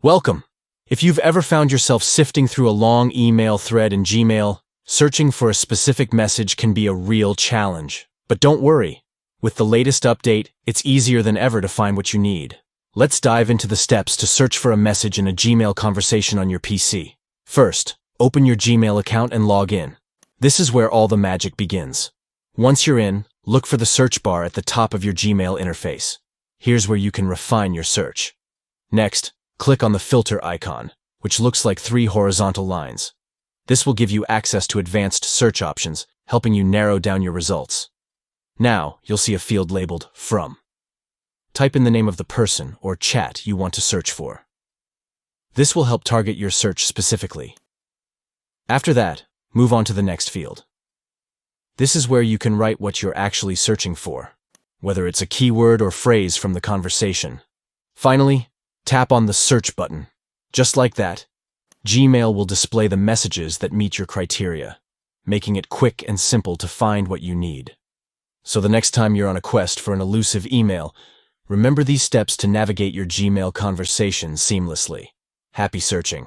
Welcome! If you've ever found yourself sifting through a long email thread in Gmail, searching for a specific message can be a real challenge. But don't worry. With the latest update, it's easier than ever to find what you need. Let's dive into the steps to search for a message in a Gmail conversation on your PC. First, open your Gmail account and log in. This is where all the magic begins. Once you're in, look for the search bar at the top of your Gmail interface. Here's where you can refine your search. Next, click on the filter icon, which looks like 3 horizontal lines. This will give you access to advanced search options, helping you narrow down your results. Now, you'll see a field labeled From. Type in the name of the person or chat you want to search for. This will help target your search specifically. After that, move on to the next field. This is where you can write what you're actually searching for, whether it's a keyword or phrase from the conversation. Finally, tap on the Search button. Just like that, Gmail will display the messages that meet your criteria, making it quick and simple to find what you need. So the next time you're on a quest for an elusive email, remember these steps to navigate your Gmail conversation seamlessly. Happy searching!